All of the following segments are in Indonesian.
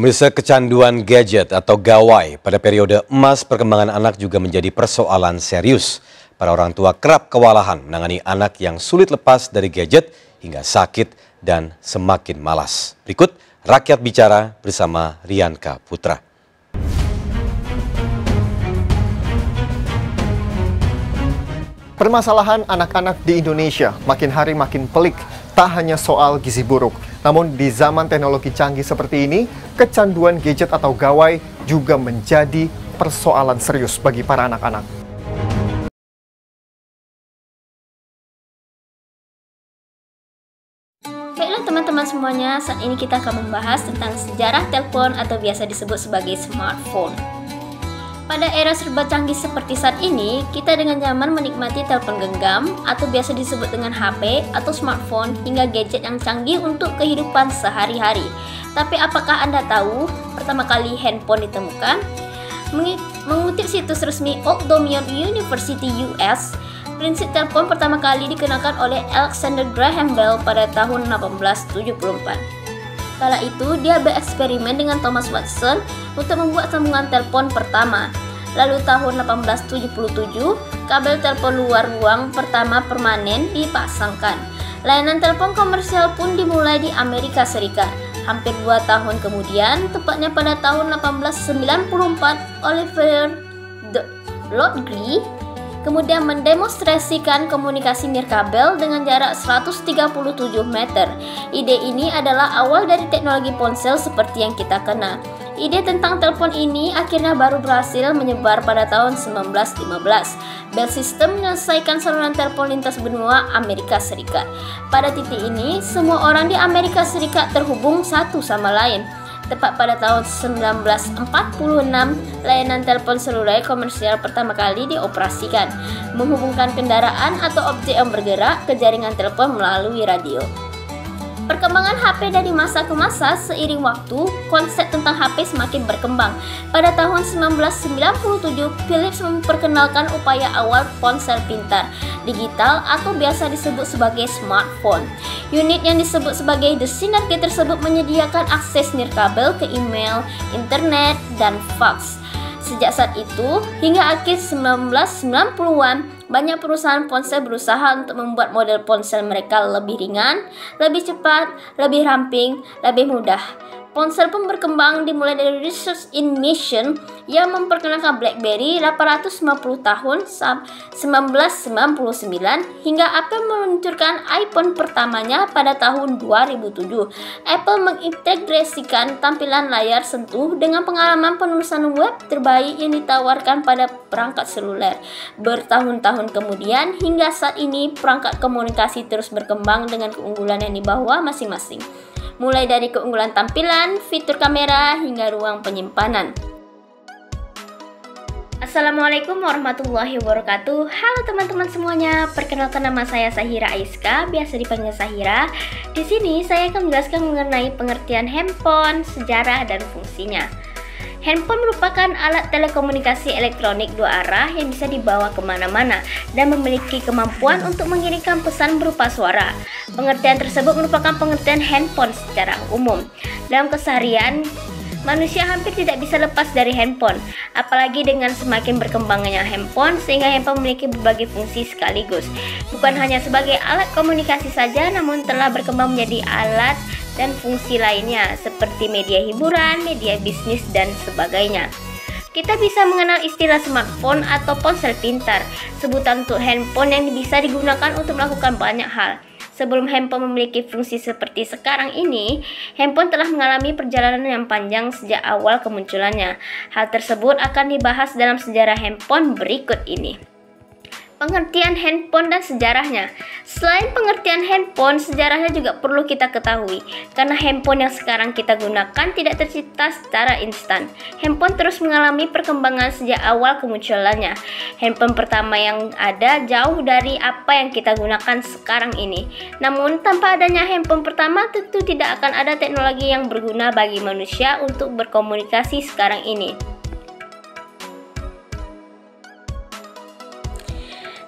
Pemirsa, kecanduan gadget atau gawai pada periode emas perkembangan anak juga menjadi persoalan serius. Para orang tua kerap kewalahan menangani anak yang sulit lepas dari gadget hingga sakit dan semakin malas. Berikut Rakyat Bicara bersama Rianka Putra. Permasalahan anak-anak di Indonesia makin hari makin pelik. Tak hanya soal gizi buruk, namun di zaman teknologi canggih seperti ini, kecanduan gadget atau gawai juga menjadi persoalan serius bagi para anak-anak. Baiklah teman-teman semuanya, saat ini kita akan membahas tentang sejarah telepon atau biasa disebut sebagai smartphone. Pada era serba canggih seperti saat ini, kita dengan nyaman menikmati telepon genggam atau biasa disebut dengan HP atau smartphone hingga gadget yang canggih untuk kehidupan sehari-hari. Tapi apakah Anda tahu pertama kali handphone ditemukan? Mengutip situs resmi Old Dominion University US, prinsip telepon pertama kali dikenakan oleh Alexander Graham Bell pada tahun 1874. Kala itu, dia bereksperimen dengan Thomas Watson untuk membuat sambungan telepon pertama. Lalu tahun 1877, kabel telepon luar ruang pertama permanen dipasangkan. Layanan telepon komersial pun dimulai di Amerika Serikat. Hampir 2 tahun kemudian, tepatnya pada tahun 1894, Oliver Lodgry kemudian mendemonstrasikan komunikasi nirkabel dengan jarak 137 meter. Ide ini adalah awal dari teknologi ponsel seperti yang kita kenal. Ide tentang telepon ini akhirnya baru berhasil menyebar pada tahun 1915. Bell System menyelesaikan saluran telepon lintas benua Amerika Serikat. Pada titik ini, semua orang di Amerika Serikat terhubung satu sama lain. Tepat pada tahun 1946, layanan telepon seluler komersial pertama kali dioperasikan, menghubungkan kendaraan atau objek yang bergerak ke jaringan telepon melalui radio. Perkembangan HP dari masa ke masa seiring waktu, konsep tentang HP semakin berkembang. Pada tahun 1997, Philips memperkenalkan upaya awal ponsel pintar, digital atau biasa disebut sebagai smartphone. Unit yang disebut sebagai The Synergy tersebut menyediakan akses nirkabel ke email, internet, dan fax. Sejak saat itu, hingga akhir 1990-an, banyak perusahaan ponsel berusaha untuk membuat model ponsel mereka lebih ringan, lebih cepat, lebih ramping, lebih mudah. Ponsel pun berkembang dimulai dari Research in Mission yang memperkenalkan BlackBerry 850 tahun 1999 hingga Apple meluncurkan iPhone pertamanya pada tahun 2007. Apple mengintegrasikan tampilan layar sentuh dengan pengalaman penulisan web terbaik yang ditawarkan pada perangkat seluler. Bertahun-tahun kemudian hingga saat ini perangkat komunikasi terus berkembang dengan keunggulan yang dibawa masing-masing. Mulai dari keunggulan tampilan, fitur kamera, hingga ruang penyimpanan. Assalamualaikum warahmatullahi wabarakatuh. Halo teman-teman semuanya, perkenalkan nama saya Sahira Aiska, biasa dipanggil Sahira. Di sini saya akan menjelaskan mengenai pengertian handphone, sejarah, dan fungsinya. Handphone merupakan alat telekomunikasi elektronik dua arah yang bisa dibawa kemana-mana dan memiliki kemampuan untuk mengirimkan pesan berupa suara. Pengertian tersebut merupakan pengertian handphone secara umum. Dalam keseharian, manusia hampir tidak bisa lepas dari handphone, apalagi dengan semakin berkembangnya handphone sehingga handphone memiliki berbagai fungsi sekaligus. Bukan hanya sebagai alat komunikasi saja, namun telah berkembang menjadi alat dan fungsi lainnya seperti media hiburan, media bisnis, dan sebagainya. Kita bisa mengenal istilah smartphone atau ponsel pintar, sebutan untuk handphone yang bisa digunakan untuk melakukan banyak hal. Sebelum handphone memiliki fungsi seperti sekarang ini, handphone telah mengalami perjalanan yang panjang sejak awal kemunculannya. Hal tersebut akan dibahas dalam sejarah handphone berikut ini. Pengertian handphone dan sejarahnya. Selain pengertian handphone, sejarahnya juga perlu kita ketahui, karena handphone yang sekarang kita gunakan tidak tercipta secara instan. Handphone terus mengalami perkembangan sejak awal kemunculannya. Handphone pertama yang ada jauh dari apa yang kita gunakan sekarang ini. Namun, tanpa adanya handphone pertama, tentu tidak akan ada teknologi yang berguna bagi manusia untuk berkomunikasi sekarang ini.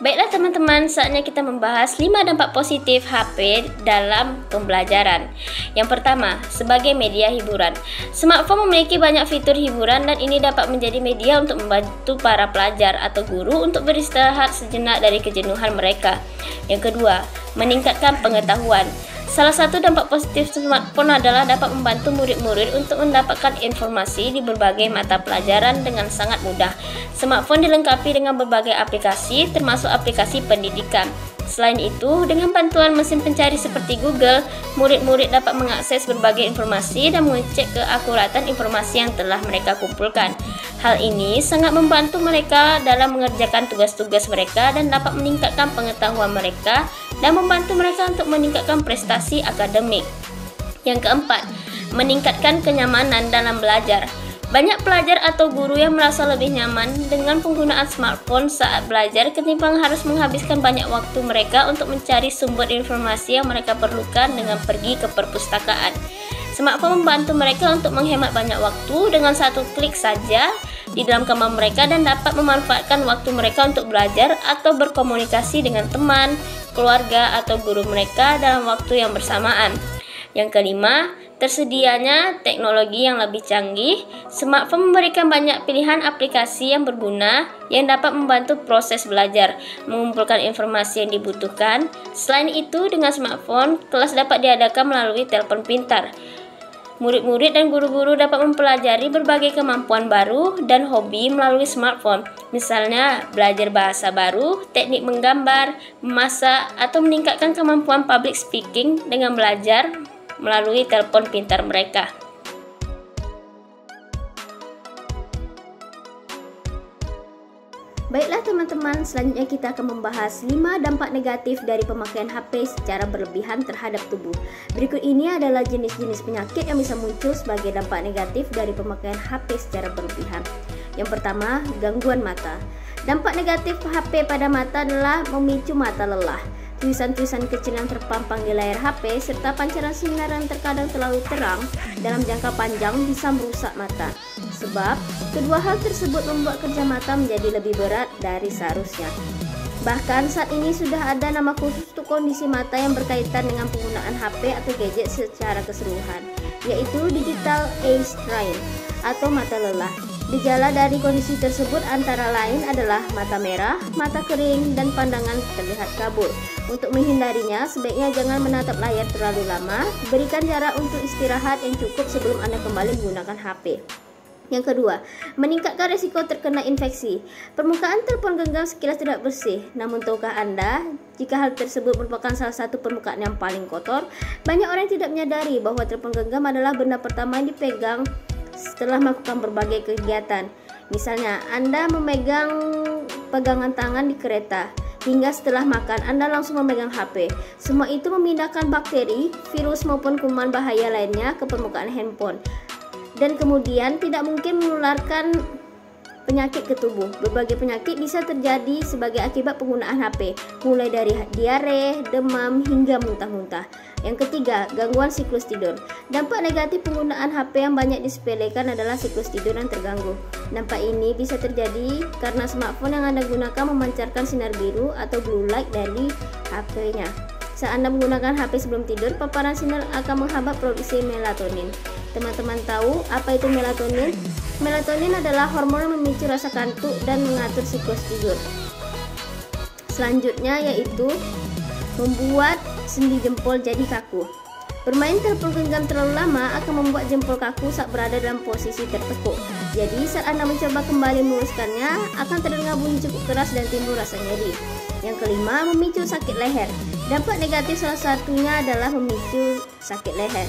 Baiklah teman-teman, saatnya kita membahas 5 dampak positif HP dalam pembelajaran. Yang pertama, sebagai media hiburan. Smartphone memiliki banyak fitur hiburan dan ini dapat menjadi media untuk membantu para pelajar atau guru untuk beristirahat sejenak dari kejenuhan mereka. Yang kedua, meningkatkan pengetahuan. Salah satu dampak positif smartphone adalah dapat membantu murid-murid untuk mendapatkan informasi di berbagai mata pelajaran dengan sangat mudah. Smartphone dilengkapi dengan berbagai aplikasi, termasuk aplikasi pendidikan. Selain itu, dengan bantuan mesin pencari seperti Google, murid-murid dapat mengakses berbagai informasi dan mengecek keakuratan informasi yang telah mereka kumpulkan. Hal ini sangat membantu mereka dalam mengerjakan tugas-tugas mereka dan dapat meningkatkan pengetahuan mereka dan membantu mereka untuk meningkatkan prestasi akademik. Yang keempat, meningkatkan kenyamanan dalam belajar. Banyak pelajar atau guru yang merasa lebih nyaman dengan penggunaan smartphone saat belajar ketimbang harus menghabiskan banyak waktu mereka untuk mencari sumber informasi yang mereka perlukan dengan pergi ke perpustakaan. Smartphone membantu mereka untuk menghemat banyak waktu dengan satu klik saja di dalam kamar mereka dan dapat memanfaatkan waktu mereka untuk belajar atau berkomunikasi dengan teman, keluarga, atau guru mereka dalam waktu yang bersamaan. Yang kelima, tersedianya teknologi yang lebih canggih. Smartphone memberikan banyak pilihan aplikasi yang berguna yang dapat membantu proses belajar, mengumpulkan informasi yang dibutuhkan. Selain itu, dengan smartphone, kelas dapat diadakan melalui telepon pintar. Murid-murid dan guru-guru dapat mempelajari berbagai kemampuan baru dan hobi melalui smartphone. Misalnya, belajar bahasa baru, teknik menggambar, memasak, atau meningkatkan kemampuan public speaking dengan belajar melalui telepon pintar mereka. Baiklah teman-teman, selanjutnya kita akan membahas 5 dampak negatif dari pemakaian HP secara berlebihan terhadap tubuh. Berikut ini adalah jenis-jenis penyakit yang bisa muncul sebagai dampak negatif dari pemakaian HP secara berlebihan. Yang pertama, gangguan mata. Dampak negatif HP pada mata adalah memicu mata lelah. Tulisan-tulisan kecil yang terpampang di layar HP serta pancaran sinar yang terkadang terlalu terang dalam jangka panjang bisa merusak mata. Sebab, kedua hal tersebut membuat kerja mata menjadi lebih berat dari seharusnya. Bahkan saat ini sudah ada nama khusus untuk kondisi mata yang berkaitan dengan penggunaan HP atau gadget secara keseluruhan, yaitu digital eye strain atau mata lelah. Gejala dari kondisi tersebut antara lain adalah mata merah, mata kering, dan pandangan terlihat kabur. Untuk menghindarinya, sebaiknya jangan menatap layar terlalu lama. Berikan jarak untuk istirahat yang cukup sebelum Anda kembali menggunakan HP. Yang kedua, meningkatkan risiko terkena infeksi. Permukaan telepon genggam sekilas tidak bersih. Namun tahukah Anda, jika hal tersebut merupakan salah satu permukaan yang paling kotor? Banyak orang yang tidak menyadari bahwa telepon genggam adalah benda pertama yang dipegang setelah melakukan berbagai kegiatan. Misalnya, Anda memegang pegangan tangan di kereta, hingga setelah makan Anda langsung memegang HP. Semua itu memindahkan bakteri, virus maupun kuman bahaya lainnya ke permukaan handphone. Dan kemudian tidak mungkin menularkan penyakit ke tubuh. Berbagai penyakit bisa terjadi sebagai akibat penggunaan HP, mulai dari diare, demam, hingga muntah-muntah. Yang ketiga, gangguan siklus tidur. Dampak negatif penggunaan HP yang banyak disepelekan adalah siklus tidur yang terganggu. Dampak ini bisa terjadi karena smartphone yang Anda gunakan memancarkan sinar biru atau blue light dari HP-nya. Saat Anda menggunakan HP sebelum tidur, paparan sinar akan menghambat produksi melatonin. Teman-teman tahu apa itu melatonin? Melatonin adalah hormon yang memicu rasa kantuk dan mengatur siklus tidur. Selanjutnya yaitu membuat sendi jempol jadi kaku. Bermain telepon genggam terlalu lama akan membuat jempol kaku saat berada dalam posisi tertekuk. Jadi saat Anda mencoba kembali meluruskannya, akan terdengar bunyi cukup keras dan timbul rasa nyeri. Yang kelima, memicu sakit leher. Dampak negatif salah satunya adalah memicu sakit leher.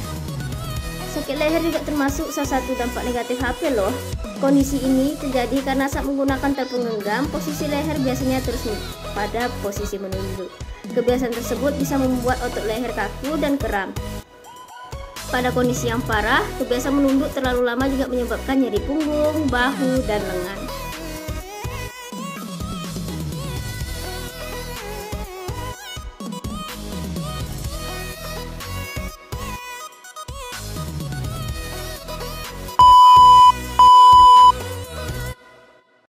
Sakit leher juga termasuk salah satu dampak negatif HP loh. Kondisi ini terjadi karena saat menggunakan telepon genggam, posisi leher biasanya terus pada posisi menunduk. Kebiasaan tersebut bisa membuat otot leher kaku dan kram. Pada kondisi yang parah, kebiasaan menunduk terlalu lama juga menyebabkan nyeri punggung, bahu, dan lengan.